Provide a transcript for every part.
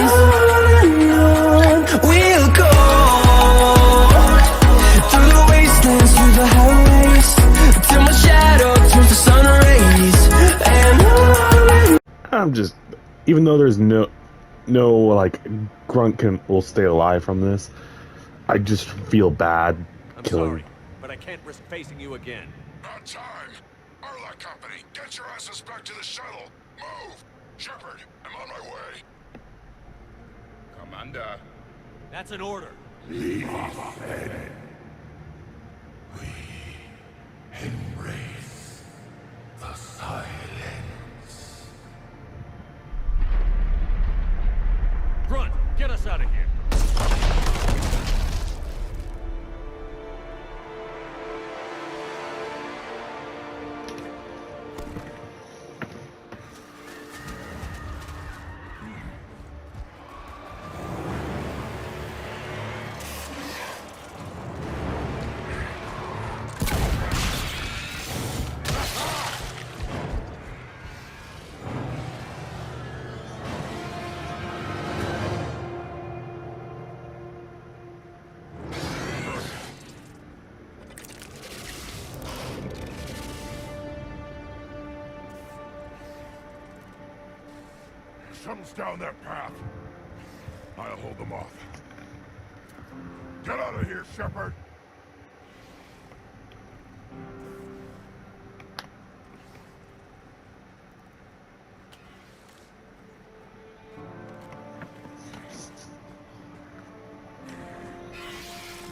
on we'll go, through the wastelands, through the highways, till my shadow turns to sun rays. And on. I'm just, even though there's no like Grunt will stay alive from this, I just feel bad killing. I'm sorry, but I can't risk facing you again. About time. Arla Company, get your asses back to the shuttle. Move! Shepard, I'm on my way. Commander. That's an order. Leave off then. We embrace the silence. Grunt, get us out of here. Something's down that path. I'll hold them off. Get out of here, Shepard!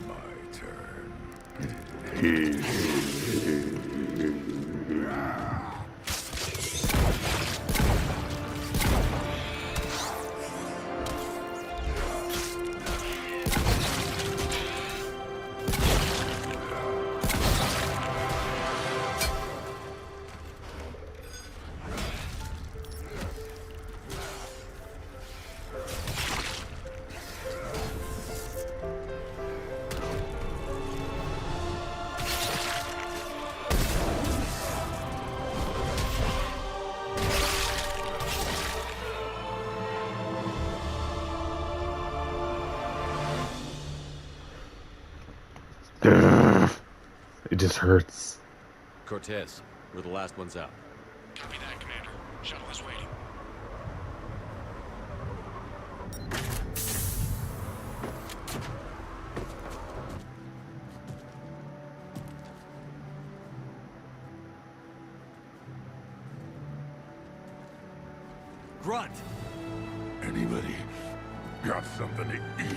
My turn. It just hurts. Cortez, we're the last ones out. Copy that, Commander. Shuttle is waiting. Grunt! Anybody got something to eat?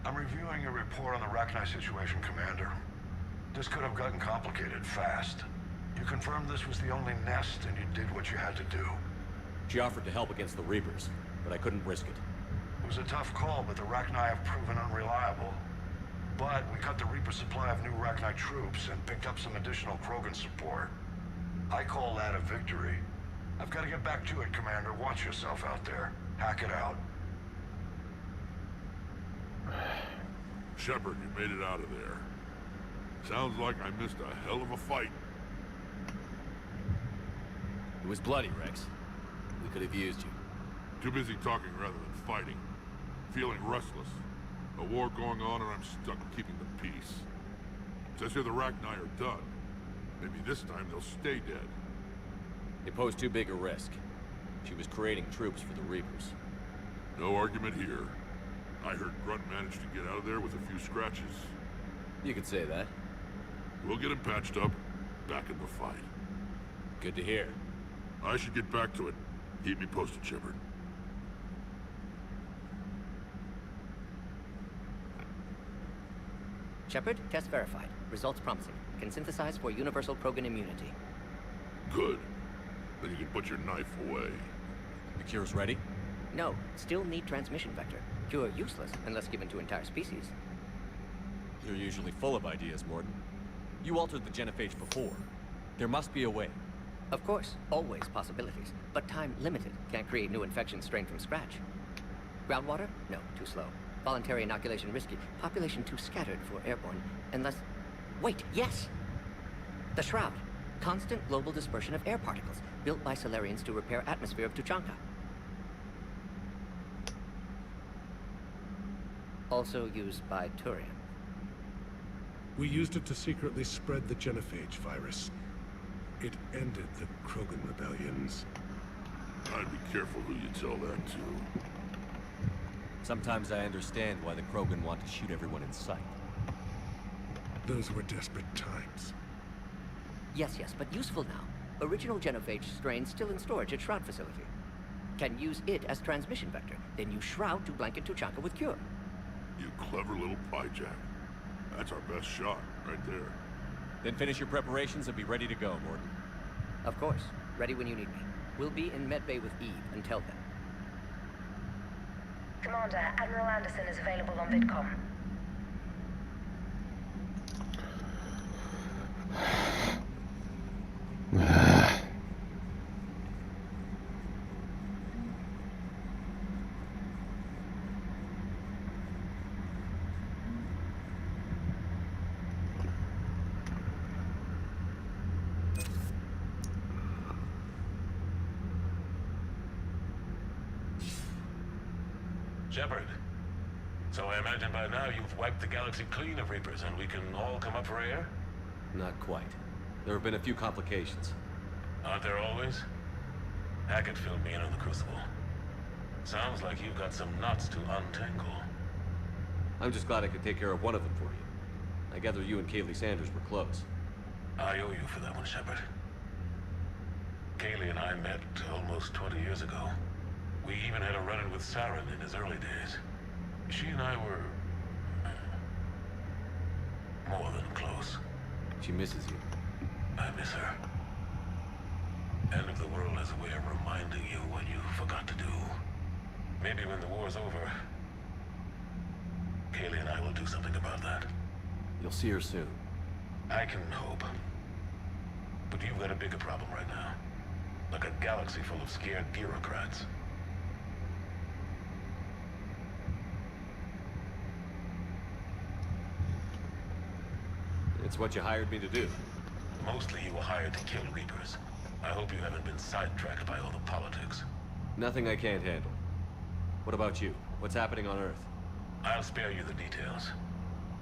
I'm reviewing your report on the Rachni situation, Commander. This could have gotten complicated fast. You confirmed this was the only nest, and you did what you had to do. She offered to help against the Reapers, but I couldn't risk it. It was a tough call, but the Rachni have proven unreliable. But we cut the Reaper supply of new Rachni troops and picked up some additional Krogan support. I call that a victory. I've got to get back to it, Commander. Watch yourself out there. Hack it out. Shepard, you made it out of there. Sounds like I missed a hell of a fight. It was bloody, Rex. We could have used you. Too busy talking rather than fighting. Feeling restless. A war going on and I'm stuck keeping the peace. Says here the Rachni are done. Maybe this time they'll stay dead. They posed too big a risk. She was creating troops for the Reapers. No argument here. I heard Grunt managed to get out of there with a few scratches. You could say that. We'll get him patched up, back in the fight. Good to hear. I should get back to it. Keep me posted, Shepard. Shepard, test verified. Results promising. Can synthesize for universal Krogan immunity. Good. Then you can put your knife away. The cure's ready? No, still need transmission vector. Cure useless unless given to entire species. You're usually full of ideas, Morden. You altered the genophage before. There must be a way. Of course, always possibilities, but time limited. Can't create new infection strain from scratch. Groundwater? No, too slow. Voluntary inoculation risky. Population too scattered for airborne. Unless... Wait, yes! The Shroud. Constant global dispersion of air particles, built by Solarians to repair atmosphere of Tuchanka. Also used by Turian. We used it to secretly spread the genophage virus. It ended the Krogan rebellions. I'd be careful who you tell that to. Sometimes I understand why the Krogan want to shoot everyone in sight. Those were desperate times. Yes, but useful now. Original genophage strain still in storage at Shroud facility. Can use it as transmission vector, then use Shroud to blanket Tuchanka with cure. You clever little pyjack. That's our best shot, right there. Then finish your preparations and be ready to go, Morden. Of course. Ready when you need me. We'll be in Medbay with Eve until then. Commander, Admiral Anderson is available on VidCom. Shepard, so I imagine by now you've wiped the galaxy clean of Reapers and we can all come up for air? Not quite. There have been a few complications. Aren't there always? Hackett filled me in on the Crucible. Sounds like you've got some knots to untangle. I'm just glad I could take care of one of them for you. I gather you and Kaylee Sanders were close. I owe you for that one, Shepard. Kaylee and I met almost 20 years ago. We even had a run-in with Saren in his early days. She and I were... more than close. She misses you. I miss her. End of the world has a way of reminding you what you forgot to do. Maybe when the war's over, Kaylee and I will do something about that. You'll see her soon. I can hope. But you've got a bigger problem right now. Like a galaxy full of scared bureaucrats. It's what you hired me to do. Mostly you were hired to kill Reapers. I hope you haven't been sidetracked by all the politics. Nothing I can't handle. What about you? What's happening on Earth? I'll spare you the details.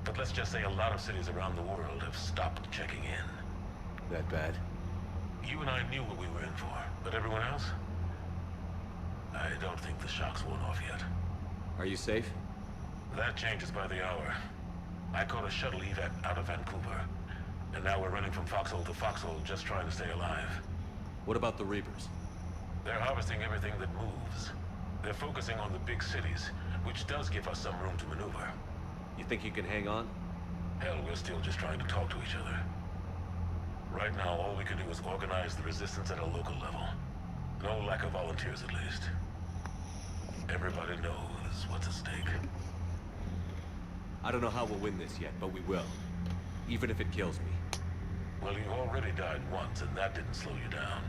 But let's just say a lot of cities around the world have stopped checking in. That bad? You and I knew what we were in for, but everyone else? I don't think the shock's worn off yet. Are you safe? That changes by the hour. I caught a shuttle evac out of Vancouver, and now we're running from foxhole to foxhole just trying to stay alive. What about the Reapers? They're harvesting everything that moves. They're focusing on the big cities, which does give us some room to maneuver. You think you can hang on? Hell, we're still just trying to talk to each other. Right now, all we can do is organize the resistance at a local level. No lack of volunteers, at least. Everybody knows what's at stake. I don't know how we'll win this yet, but we will. Even if it kills me. Well, you already died once, and that didn't slow you down.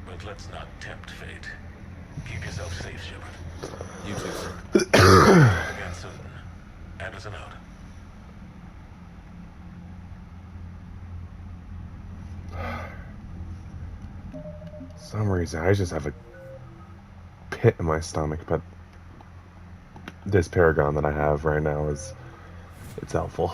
But let's not tempt fate. Keep yourself safe, Shepard. You too, sir. Again soon. Anderson out. For some reason, I just have a pit in my stomach, but this Paragon that I have right now it's helpful.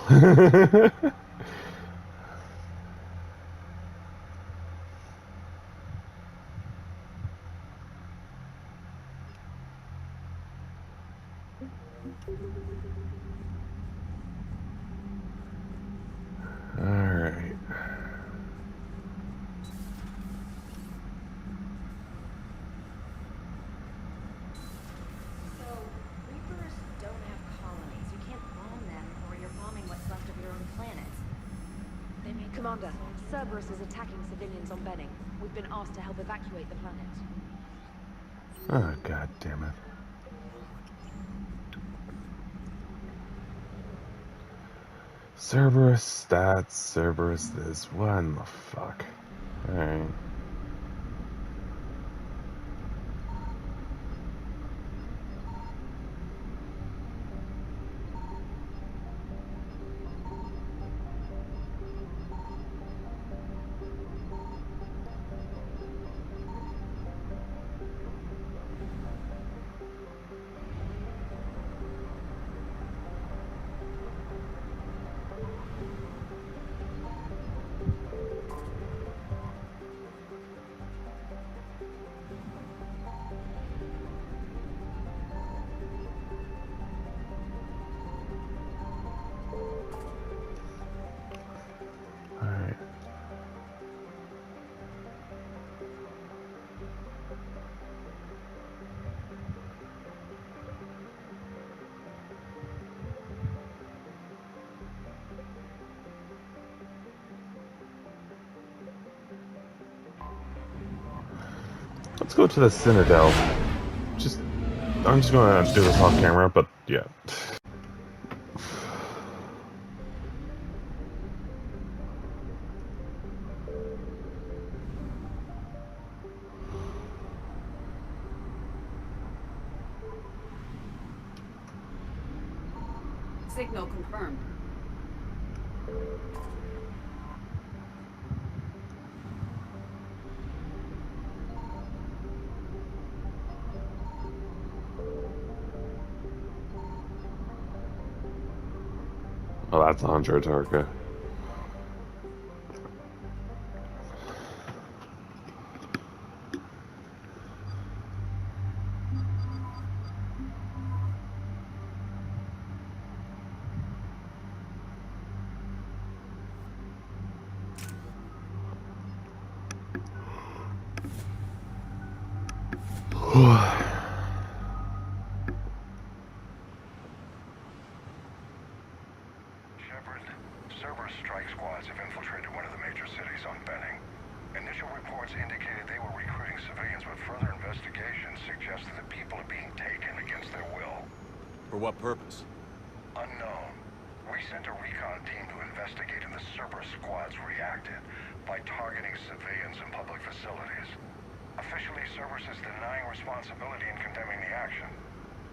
Alright. So, Reapers don't have colonies. You can't bomb them, or you're bombing what's left of your own planet. They make Commander, Cerberus is attacking civilians on Benning. We've been asked to help evacuate the planet. Oh, god damn it. Cerberus stats, Cerberus this. What in the fuck? Alright. Let's go to the Citadel. I'm just gonna do this off camera, but yeah. Signal confirmed. Oh, that's Andra Tarka. Shepard, Cerberus strike squads have infiltrated one of the major cities on Benning. Initial reports indicated they were recruiting civilians, but further investigation suggests that the people are being taken against their will. For what purpose? Unknown. We sent a recon team to investigate, and the Cerberus squads reacted by targeting civilians in public facilities. Officially, Cerberus is denying responsibility and condemning the action.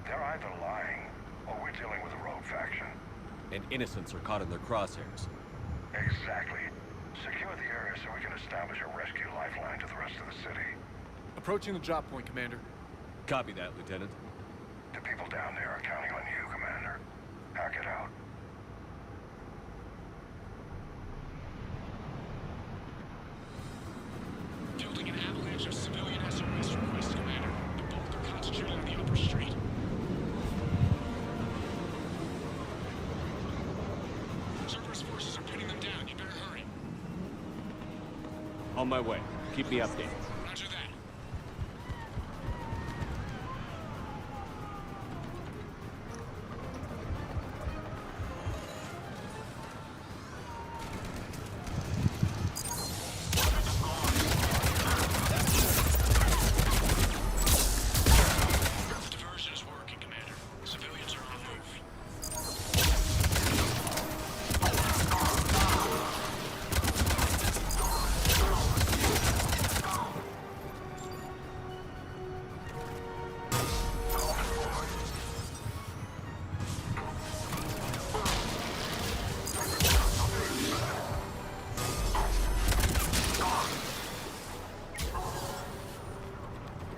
They're either lying, or we're dealing with a rogue faction. And innocents are caught in their crosshairs. Exactly. Secure the area so we can establish a rescue lifeline to the rest of the city. Approaching the drop point, Commander. Copy that, Lieutenant. The people down there are counting on you, Commander. Hack it out. Building an avalanche of civilian SOS requests, Commander. The bulk are concentrated on the upper street. Cerberus forces are pinning them down. You better hurry. On my way. Keep me updated. Roger that. Diversion is working, Commander. Civilians are on move.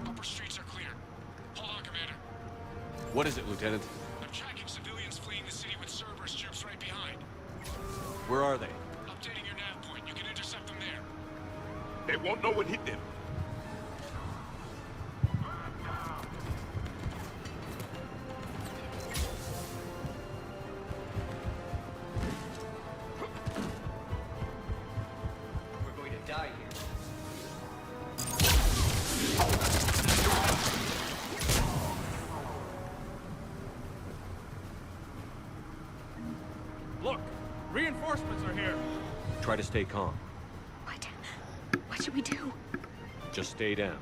Upper streets are clear. Hold on, Commander. What is it, Lieutenant? I'm tracking civilians fleeing the city with Cerberus troops right behind. Where are they? Updating your nav point. You can intercept them there. They won't know what hit them. We're going to die here. Look! Reinforcements are here! Try to stay calm. What? What should we do? Just stay down.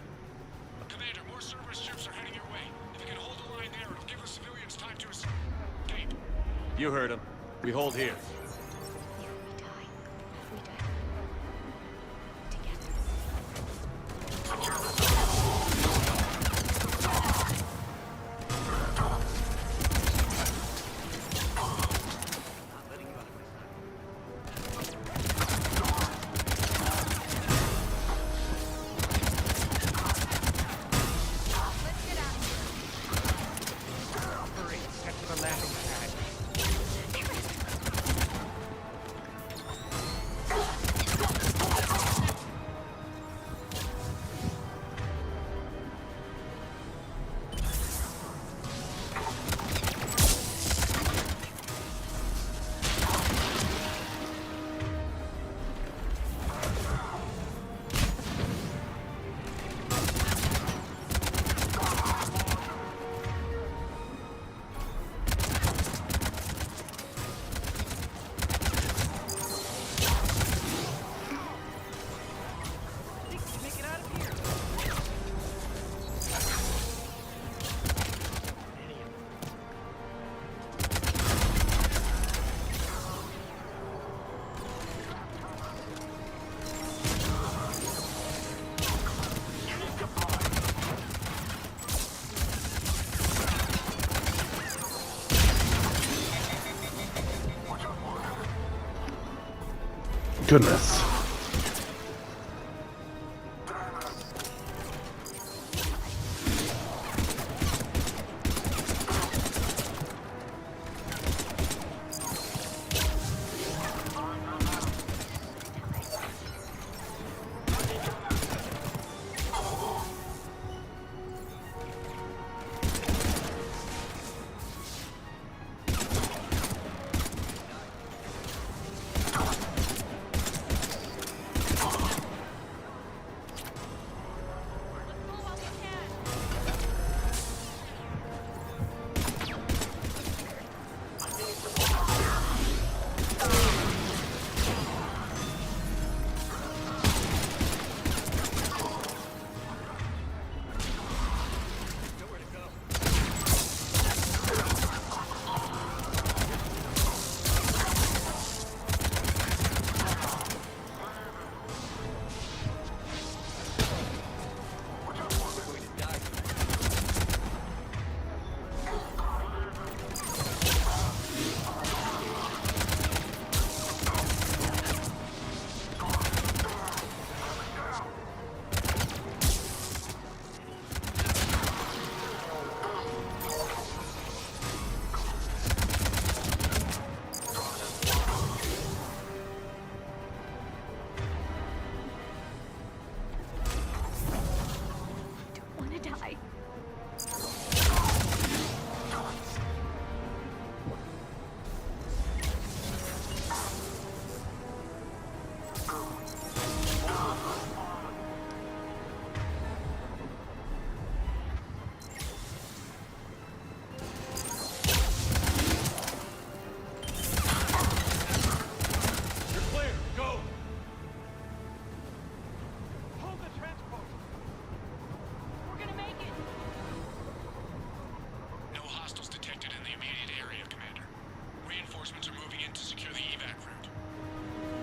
Commander, more Cerberus troops are heading your way. If you can hold the line there, it'll give the civilians time to escape. You heard him. We hold here. If we die, we die. Together. Hurry, head to the landing pad. Goodness.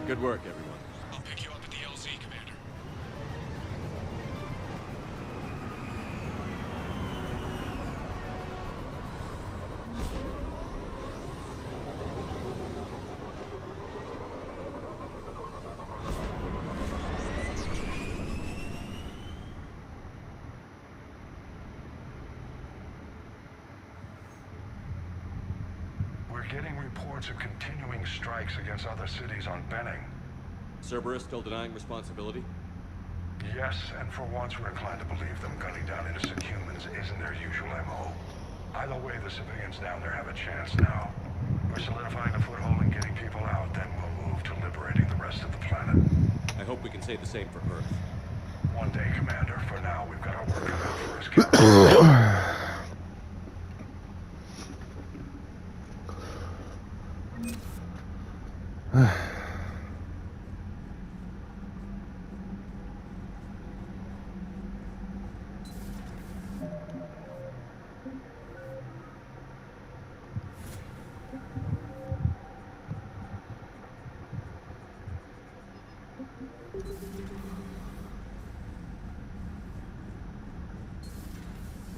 Good work, everyone. I'll pick you up at the LZ, Commander. We're getting reports of continuing strikes against other cities on Benning. Cerberus still denying responsibility? Yes, and for once we're inclined to believe them gunning down innocent humans isn't their usual MO. Either way, the civilians down there have a chance now. We're solidifying a foothold and getting people out, then we'll move to liberating the rest of the planet. I hope we can say the same for Earth. One day, Commander. For now, we've got our work cut out for us, Captain.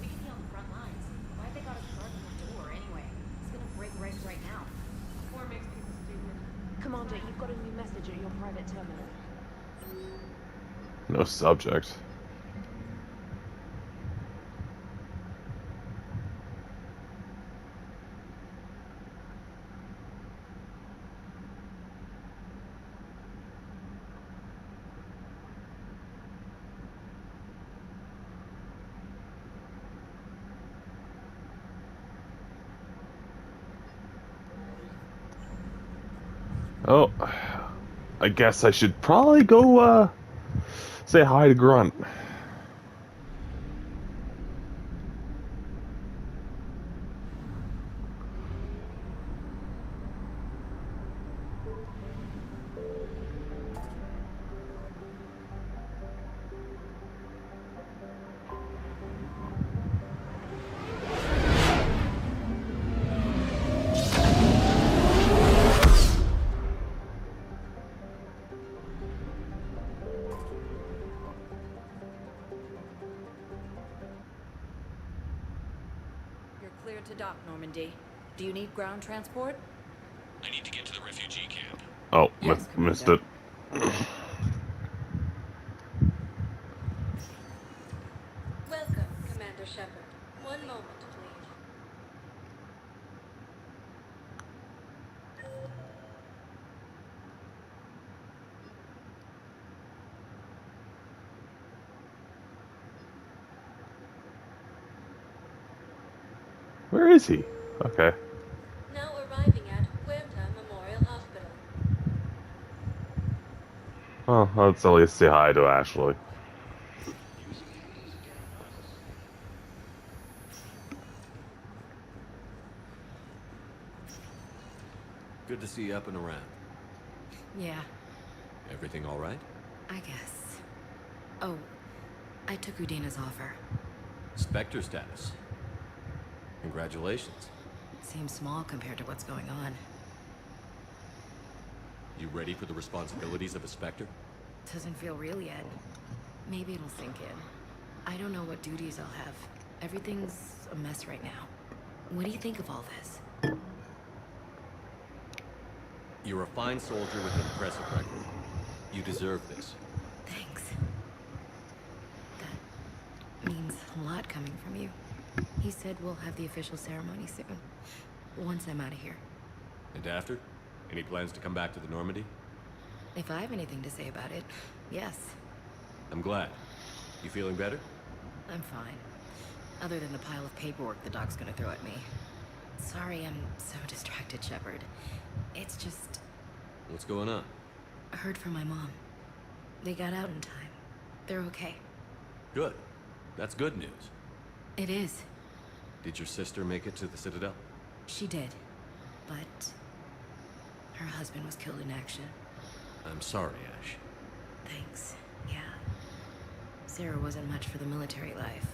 We should be on the front lines. Why'd they got us guarding the door anyway? It's gonna break regs right now. War makes people stupid. Commander, you've got a new message at your private terminal. No subject. Oh, I guess I should probably go, say hi to Grunt. You're cleared to dock, Normandy. Do you need ground transport? I need to get to the refugee camp. Oh, Yes, missed Commander. it. Where is he? Okay. Now arriving at Huerta Memorial Hospital. Well, let's at least say hi to Ashley. Good to see you up and around. Yeah, Everything all right? I guess. Oh, I took Udina's offer. Spectre status. Congratulations. Seems small compared to what's going on. You ready for the responsibilities of a Spectre? Doesn't feel real yet. Maybe it'll sink in. I don't know what duties I'll have. Everything's a mess right now. What do you think of all this? You're a fine soldier with an impressive record. You deserve this. Thanks. That means a lot coming from you. He said we'll have the official ceremony soon. Once I'm out of here. And after? Any plans to come back to the Normandy? If I have anything to say about it, yes. I'm glad. You feeling better? I'm fine. Other than the pile of paperwork the doc's gonna throw at me. Sorry I'm so distracted, Shepard. It's just... What's going on? I heard from my mom. They got out in time. They're okay. Good. That's good news. It is. Did your sister make it to the Citadel? She did. But... her husband was killed in action. I'm sorry, Ash. Thanks. Yeah. Sarah wasn't much for the military life.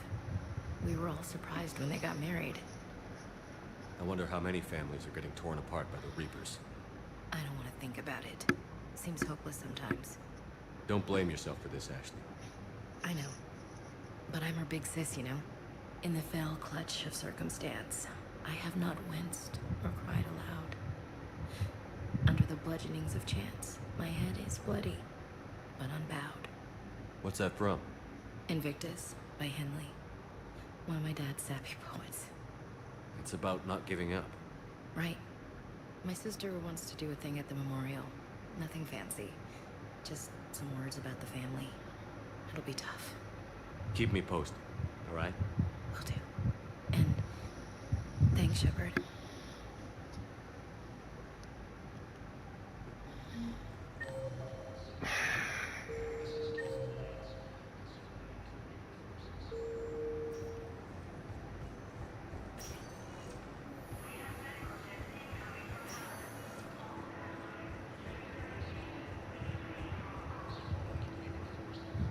We were all surprised when they got married. I wonder how many families are getting torn apart by the Reapers. I don't want to think about it. Seems hopeless sometimes. Don't blame yourself for this, Ashley. I know. But I'm her big sis, you know? In the fell clutch of circumstance, I have not winced or cried aloud. Under the bludgeonings of chance, my head is bloody, but unbowed. What's that from? Invictus by Henley. One of my dad's sappy poets. It's about not giving up. Right. My sister wants to do a thing at the memorial. Nothing fancy. Just some words about the family. It'll be tough. Keep me posted, all right? Will do. And thanks, Shepard.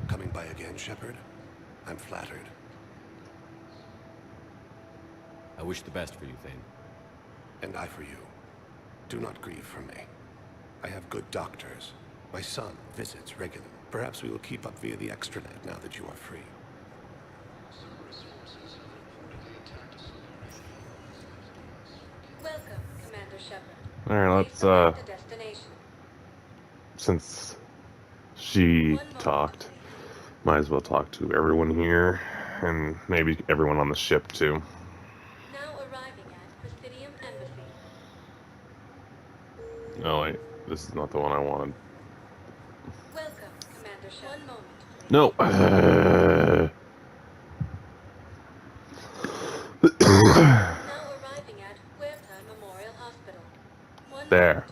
Coming by again, Shepard? I'm flattered. I wish the best for you, Thane. And I for you. Do not grieve for me. I have good doctors. My son visits regularly. Perhaps we will keep up via the extranet now that you are free. Welcome, Commander Shepard. Alright, Please select the destination. since she talked, might as well talk to everyone here, and maybe everyone on the ship too. Now arriving at Presidium Embassy. Oh wait, this is not the one I wanted. Welcome, Commander Shepard. 1 moment, please. No. Now arriving at Huerta Memorial Hospital. 1 There. moment.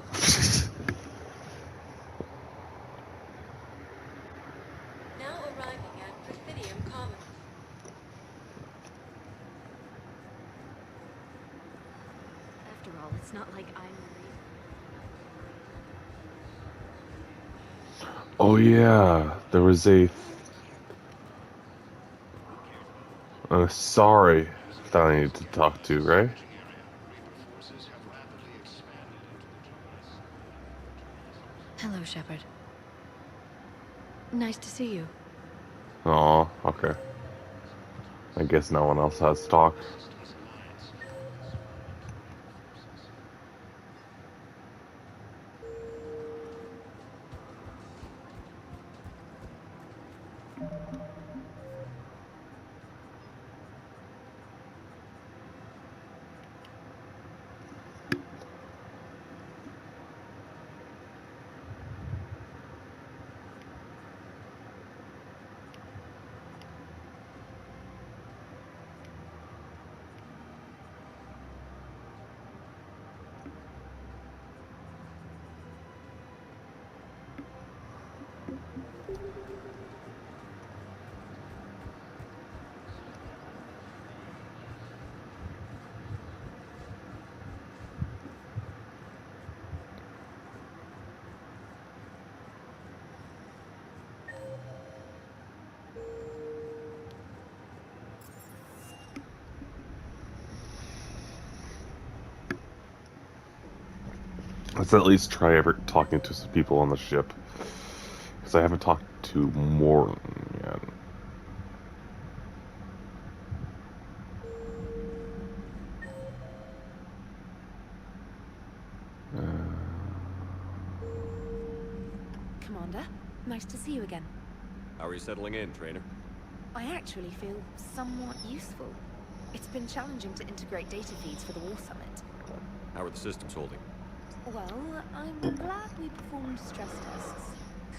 Now arriving at Presidium Commons. After all, it's not like I'm the reason. Oh yeah, there was a sorry that I need to talk to, right? Hello, Shepard. Nice to see you. Oh, okay. I guess no one else has to talk. Let's at least try ever talking to some people on the ship. Because I haven't talked to Morton yet. Commander, nice to see you again. How are you settling in, Trainer? I actually feel somewhat useful. It's been challenging to integrate data feeds for the War Summit. How are the systems holding? Well, I'm glad we performed stress tests.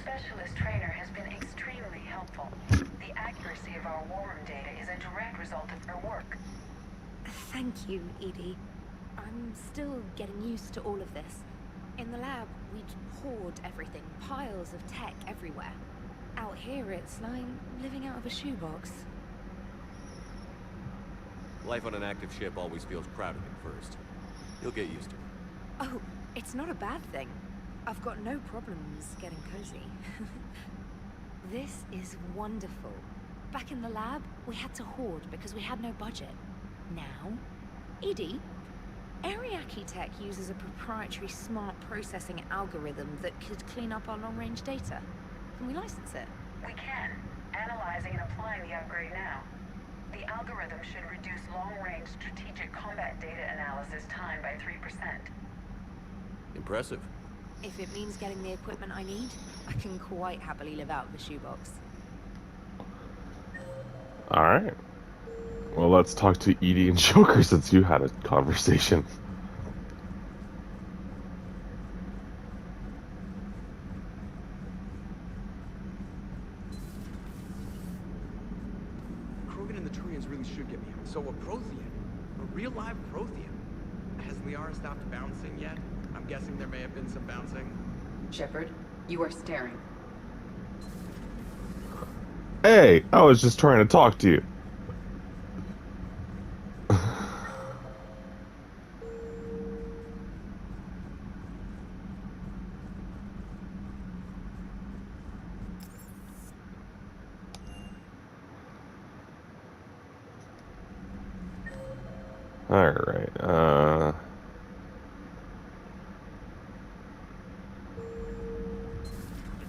Specialist Trainer has been extremely helpful. The accuracy of our war room data is a direct result of her work. Thank you, Edie. I'm still getting used to all of this. In the lab, we'd hoard everything, piles of tech everywhere. Out here, it's like living out of a shoebox. Life on an active ship always feels crowded at first. You'll get used to it. Oh, it's not a bad thing. I've got no problems getting cozy. This is wonderful. Back in the lab, we had to hoard because we had no budget. Now, Edie, Ariake Tech uses a proprietary smart processing algorithm that could clean up our long-range data. Can we license it? We can. Analyzing and applying the upgrade now. The algorithm should reduce long-range strategic combat data analysis time by 3%. Impressive. If it means getting the equipment I need, I can quite happily live out of the shoebox. Alright. Well, let's talk to Edie and Joker since you had a conversation. Krogan and the Turians really should get me out. So a Prothean. A real live Prothean. Has Liara stopped bouncing yet? I'm guessing there may have been some bouncing. Shepard, you are staring. Hey, I was just trying to talk to you. Alright, I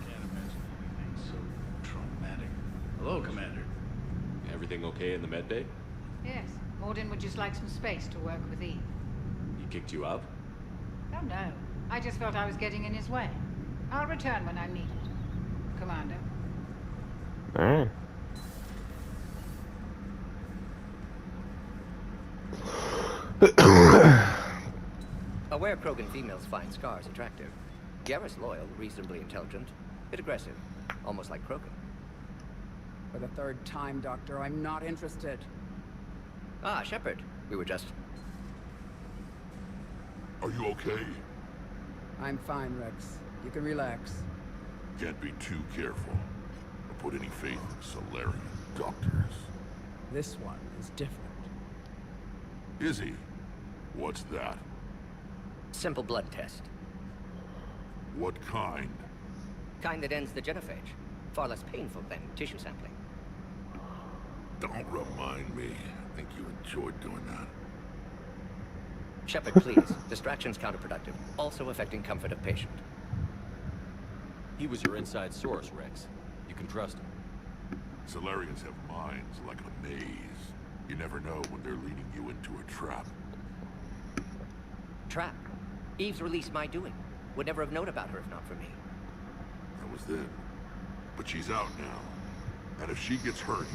can't imagine anything so traumatic. Hello, Commander. Everything okay in the med bay? Yes. Morden would just like some space to work with Eve. He kicked you out? Oh no. I just felt I was getting in his way. I'll return when I'm needed. Commander. alright. Aware Krogan females find scars attractive. Garrus loyal, reasonably intelligent, bit aggressive, almost like Krogan. For the third time, Doctor, I'm not interested. Ah, Shepard. We were just... Are you okay? I'm fine, Rex. You can relax. Can't be too careful. Or put any faith in Solarian doctors. This one is different. Is he? What's that? Simple blood test. What kind? Kind that ends the genophage. Far less painful than tissue sampling. Don't remind me. I think you enjoyed doing that. Shepard, please. Distraction's counterproductive. Also affecting comfort of patient. He was your inside source, Rex. You can trust him. Solarians have minds like a maze. You never know when they're leading you into a trap. Trap? Eve's release my doing. Would never have known about her if not for me. That was then. But she's out now. And if she gets hurt,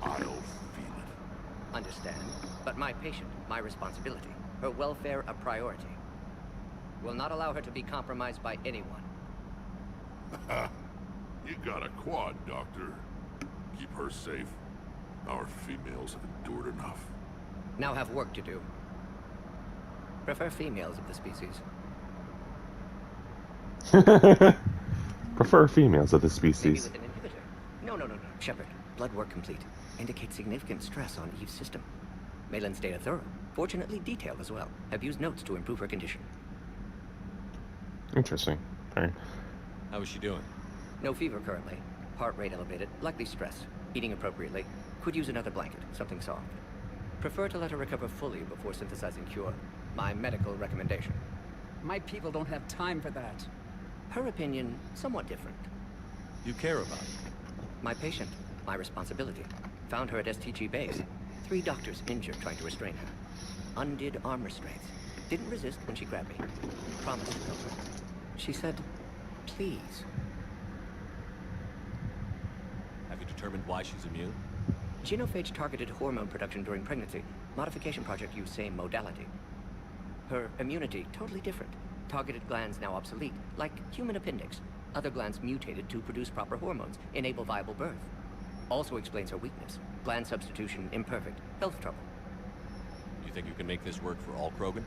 I'll feel it. Understand. But my patient, my responsibility. Her welfare a priority. Will not allow her to be compromised by anyone. You got a quad, Doctor. Keep her safe. Our females have endured enough. Now have work to do. Prefer females of the species. Prefer females of the Maybe species. with an inhibitor. No. Shepard, blood work complete. Indicates significant stress on Eve's system. Malin's data thorough. Fortunately detailed as well. Have used notes to improve her condition. Interesting. Alright. How is she doing? No fever currently. Heart rate elevated. Likely stress. Eating appropriately. Could use another blanket. Something soft. Prefer to let her recover fully before synthesizing cure. My medical recommendation. My people don't have time for that. Her opinion, somewhat different. You care about it. My patient, my responsibility. Found her at STG base. 3 doctors injured trying to restrain her. Undid arm restraints. Didn't resist when she grabbed me. Promised to help her. She said, please. Have you determined why she's immune? Genophage targeted hormone production during pregnancy. Modification project used same modality. Her immunity, totally different. Targeted glands now obsolete, like human appendix. Other glands mutated to produce proper hormones, enable viable birth. Also explains her weakness. Gland substitution imperfect. Health trouble. You think you can make this work for all Krogan?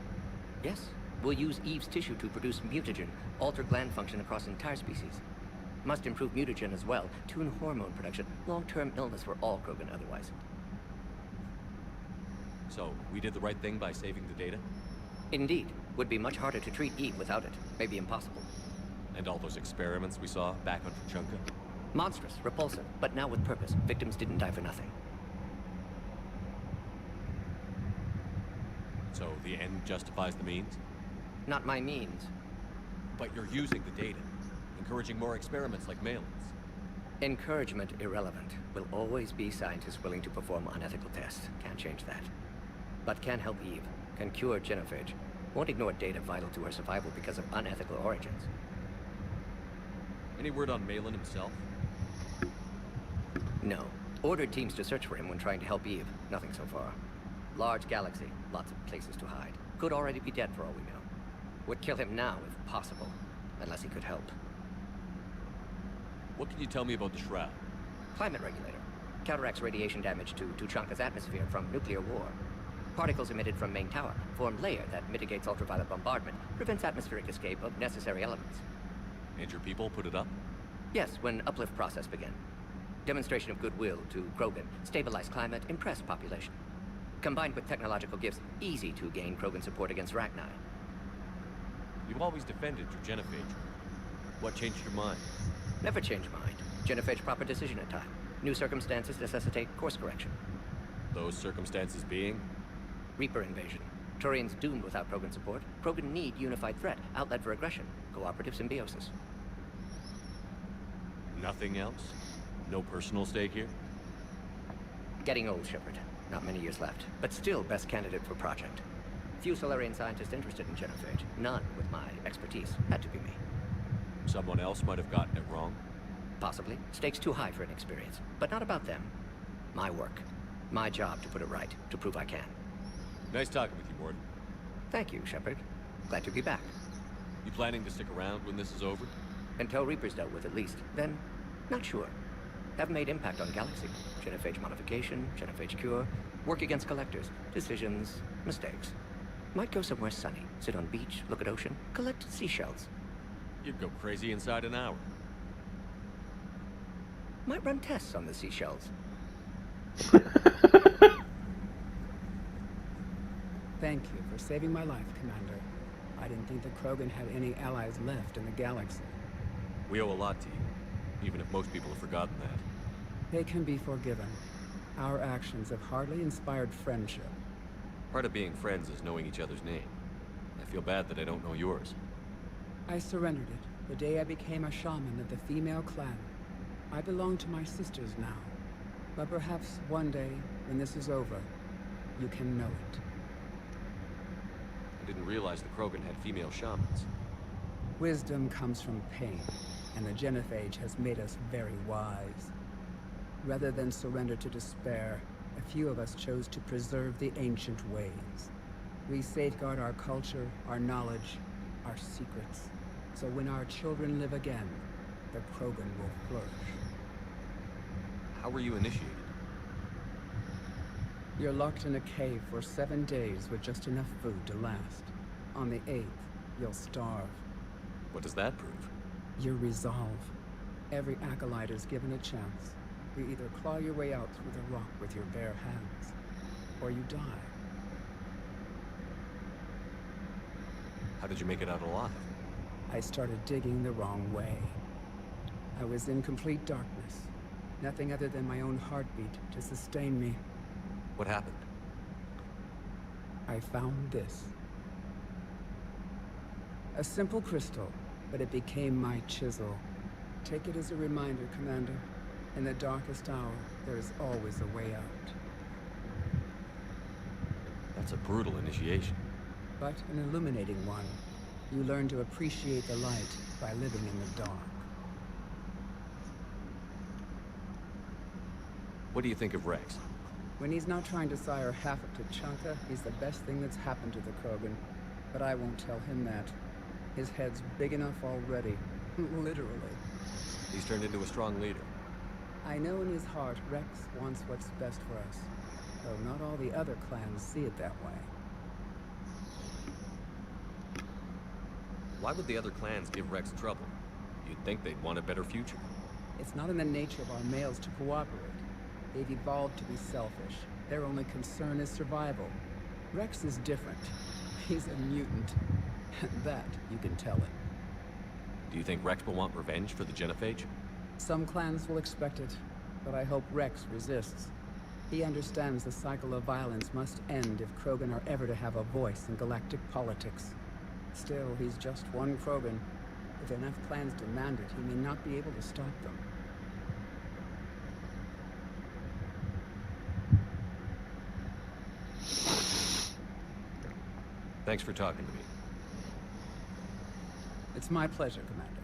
Yes. We'll use Eve's tissue to produce mutagen, alter gland function across entire species. Must improve mutagen as well, tune hormone production. Long-term illness for all Krogan otherwise. So, we did the right thing by saving the data? Indeed. Would be much harder to treat Eve without it. Maybe impossible. And all those experiments we saw back on Tuchanka? Monstrous, repulsive, but now with purpose. Victims didn't die for nothing. So, the end justifies the means? Not my means. But you're using the data, encouraging more experiments like Malin's. Encouragement irrelevant. Will always be scientists willing to perform unethical tests. Can't change that. But can help Eve. Can cure genophage. Won't ignore data vital to her survival because of unethical origins. Any word on Malin himself? No. Ordered teams to search for him when trying to help Eve. Nothing so far. Large galaxy. Lots of places to hide. Could already be dead for all we know. Would kill him now if possible. Unless he could help. What can you tell me about the Shroud? Climate regulator. Counteracts radiation damage to Tuchanka's atmosphere from nuclear war. Particles emitted from main tower form layer that mitigates ultraviolet bombardment, prevents atmospheric escape of necessary elements. And your people put it up? Yes, when uplift process began. Demonstration of goodwill to Krogan, stabilize climate, impress population. Combined with technological gifts, easy to gain Krogan support against Rachni. You've always defended your genophage. What changed your mind? Never change mind. Genophage proper decision at time. New circumstances necessitate course correction. Those circumstances being? Reaper invasion. Turians doomed without Krogan support. Krogan need unified threat, outlet for aggression, cooperative symbiosis. Nothing else? No personal stake here? Getting old, Shepard. Not many years left, but still best candidate for project. Few Solarian scientists interested in genophage. None with my expertise. Had to be me. Someone else might have gotten it wrong? Possibly. Stakes too high for inexperience. But not about them. My work. My job to put it right, to prove I can. Nice talking with you, Morden. Thank you, Shepard. Glad to be back. You planning to stick around when this is over? Until Reaper's dealt with, at least. Then, not sure. Have made impact on Galaxy. Genophage modification, genophage cure, work against collectors, decisions, mistakes. Might go somewhere sunny, sit on beach, look at ocean, collect seashells. You'd go crazy inside an hour. Might run tests on the seashells. Thank you for saving my life, Commander. I didn't think the Krogan had any allies left in the galaxy. We owe a lot to you, even if most people have forgotten that. They can be forgiven. Our actions have hardly inspired friendship. Part of being friends is knowing each other's name. I feel bad that I don't know yours. I surrendered it the day I became a shaman of the female clan. I belong to my sisters now. But perhaps one day, when this is over, you can know it. I didn't realize the Krogan had female shamans. Wisdom comes from pain, and the genophage has made us very wise. Rather than surrender to despair, a few of us chose to preserve the ancient ways. We safeguard our culture, our knowledge, our secrets. So when our children live again, the Krogan will flourish. How were you initiated? You're locked in a cave for 7 days with just enough food to last. On the 8th, you'll starve. What does that prove? Your resolve. Every acolyte is given a chance. You either claw your way out through the rock with your bare hands, or you die. How did you make it out alive? I started digging the wrong way. I was in complete darkness. Nothing other than my own heartbeat to sustain me. What happened? I found this. A simple crystal, but it became my chisel. Take it as a reminder, Commander. In the darkest hour, there is always a way out. That's a brutal initiation. But an illuminating one. You learn to appreciate the light by living in the dark. What do you think of Rex? When he's not trying to sire half of Tuchanka, he's the best thing that's happened to the Krogan. But I won't tell him that. His head's big enough already. Literally. He's turned into a strong leader. I know in his heart Rex wants what's best for us. Though not all the other clans see it that way. Why would the other clans give Rex trouble? You'd think they'd want a better future. It's not in the nature of our males to cooperate. They've evolved to be selfish. Their only concern is survival. Rex is different. He's a mutant. That you can tell him. Do you think Rex will want revenge for the Genophage? Some clans will expect it, but I hope Rex resists. He understands the cycle of violence must end if Krogan are ever to have a voice in galactic politics. Still, he's just one Krogan. If enough clans demand it, he may not be able to stop them. Thanks for talking to me. It's my pleasure, Commander.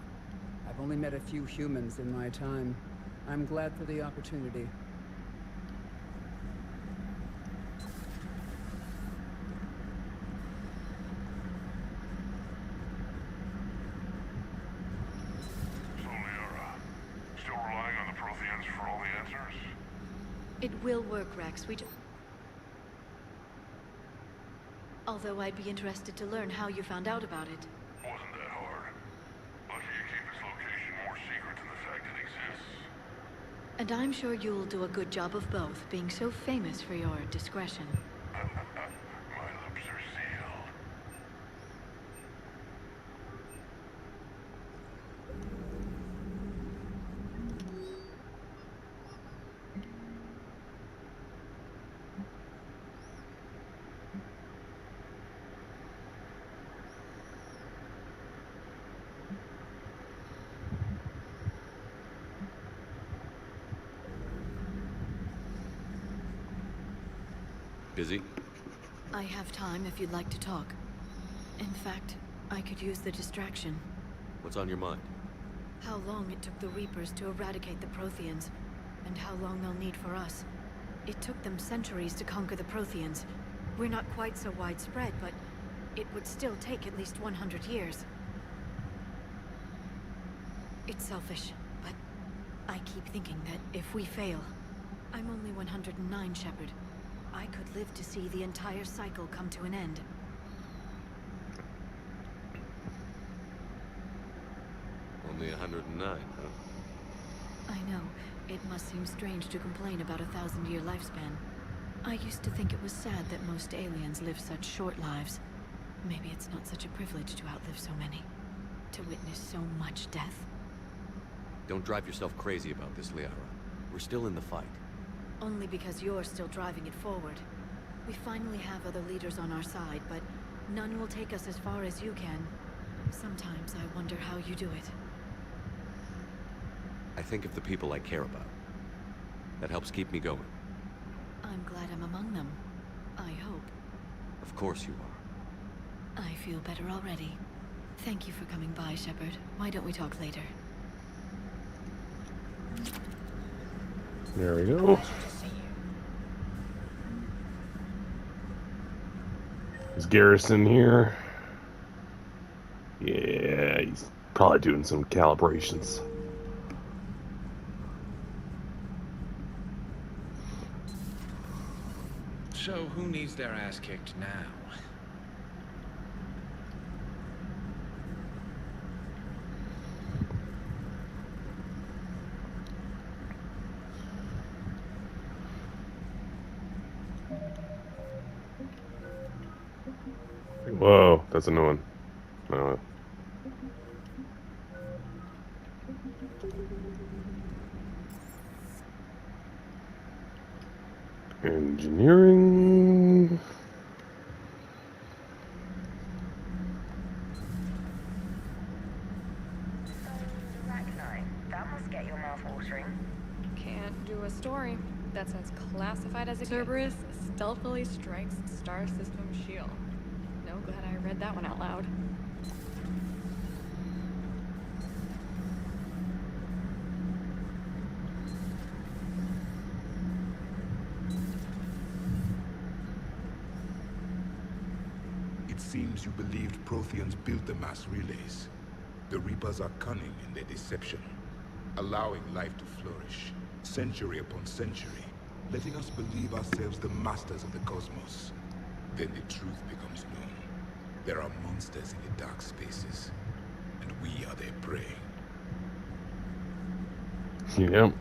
I've only met a few humans in my time. I'm glad for the opportunity. So, Liara, still relying on the Protheans for all the answers? It will work, Rex. Although I'd be interested to learn how you found out about it. Wasn't that hard. Lucky you keep its location more secret than the fact it exists. And I'm sure you'll do a good job of both, being so famous for your discretion. My lips are sealed. Busy? I have time if you'd like to talk. In fact, I could use the distraction. What's on your mind? How long it took the Reapers to eradicate the Protheans, and how long they'll need for us. It took them centuries to conquer the Protheans. We're not quite so widespread, but it would still take at least 100 years. It's selfish, but I keep thinking that if we fail... I'm only 109, Shepard. I could live to see the entire cycle come to an end. Only 109, huh? I know. It must seem strange to complain about a 1,000-year lifespan. I used to think it was sad that most aliens live such short lives. Maybe it's not such a privilege to outlive so many. To witness so much death. Don't drive yourself crazy about this, Liara. We're still in the fight. Only because you're still driving it forward. We finally have other leaders on our side, but none will take us as far as you can. Sometimes I wonder how you do it. I think of the people I care about. That helps keep me going. I'm glad I'm among them. I hope. Of course you are. I feel better already. Thank you for coming by, Shepard. Why don't we talk later? There we go. Is Garrison here? Yeah, he's probably doing some calibrations. So, who needs their ass kicked now? Whoa, that's a new one. No. Engineering. Arcanine. That must get your mouth watering. Can't do a story that's as classified as Cerberus stealthily strikes star system shield. No, glad I read that one out loud. It seems you believed Protheans built the mass relays. The Reapers are cunning in their deception, allowing life to flourish, century upon century, letting us believe ourselves the masters of the cosmos. Then the truth becomes known. There are monsters in the dark spaces, and we are their prey. Yep.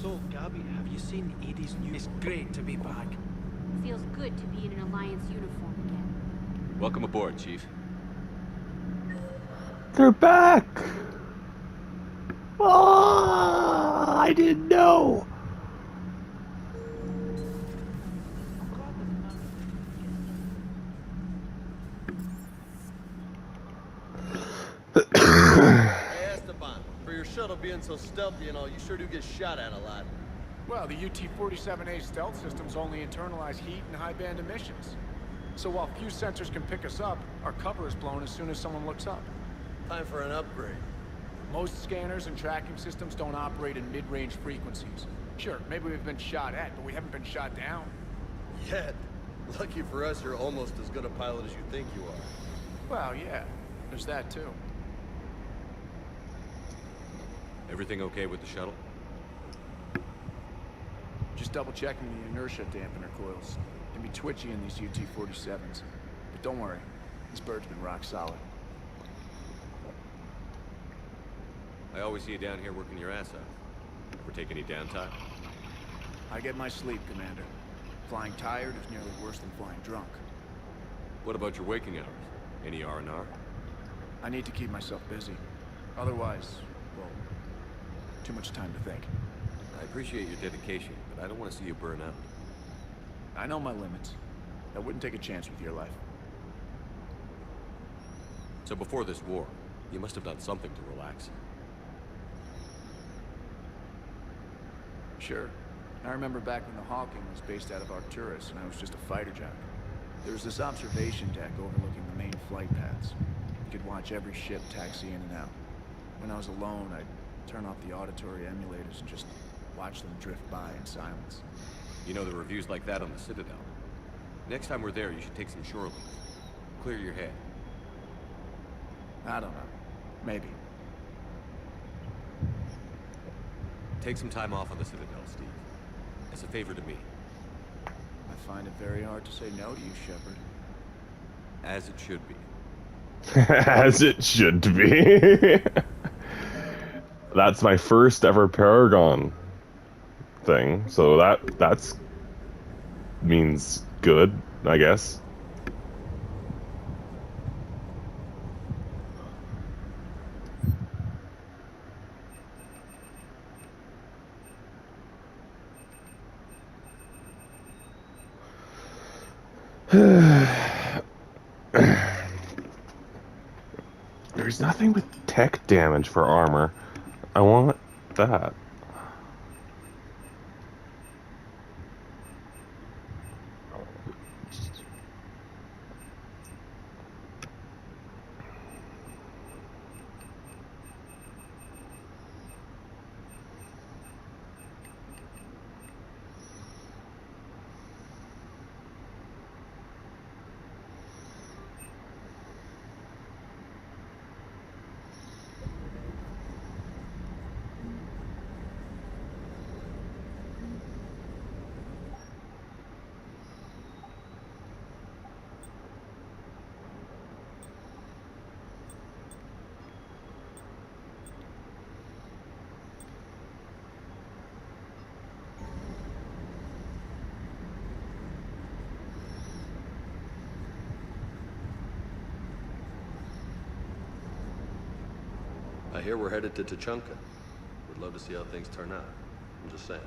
So, Gabby, have you seen Edie's new... It's great to be back. Feels good to be in an Alliance uniform again. Welcome aboard, Chief. They're back! Oh, I didn't know! Hey, Esteban, for your shuttle being so stealthy and all, you sure do get shot at a lot. Well, the UT-47A stealth systems only internalize heat and high-band emissions. So while few sensors can pick us up, our cover is blown as soon as someone looks up. Time for an upgrade. Most scanners and tracking systems don't operate in mid-range frequencies. Sure, maybe we've been shot at, but we haven't been shot down. Yet. Lucky for us, you're almost as good a pilot as you think you are. Well, yeah. There's that, too. Everything okay with the shuttle? Just double-checking the inertia dampener coils. Can be twitchy in these UT-47s. But don't worry, this bird's been rock solid. I always see you down here working your ass off. Ever take any downtime? I get my sleep, Commander. Flying tired is nearly worse than flying drunk. What about your waking hours? Any R&R? I need to keep myself busy. Otherwise, well, too much time to think. I appreciate your dedication, but I don't want to see you burn out. I know my limits. I wouldn't take a chance with your life. So before this war, you must have done something to relax. Sure. I remember back when the Hawking was based out of Arcturus and I was just a fighter jock. There was this observation deck overlooking the main flight paths. You could watch every ship taxi in and out. When I was alone, I'd turn off the auditory emulators and just watch them drift by in silence. You know, the reviews like that on the Citadel. Next time we're there, you should take some shore leave. Clear your head. I don't know. Maybe. Take some time off on the Citadel, Steve. As a favor to me. I find it very hard to say no to you, Shepard. As it should be. As it should be. That's my first ever Paragon thing, so that's means good, I guess. There's nothing with tech damage for armor. I want that. I hear we're headed to Tuchanka. Would love to see how things turn out. I'm just saying.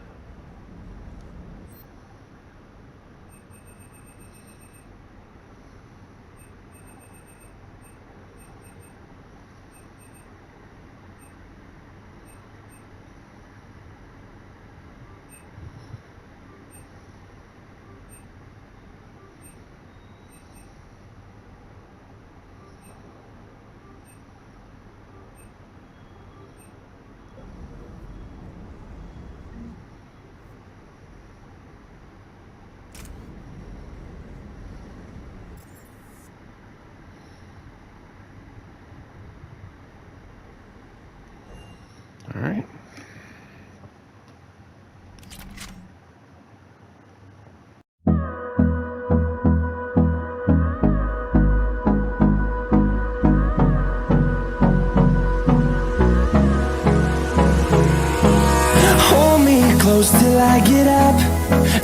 close till I get up.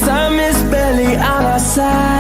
Time is barely on our side.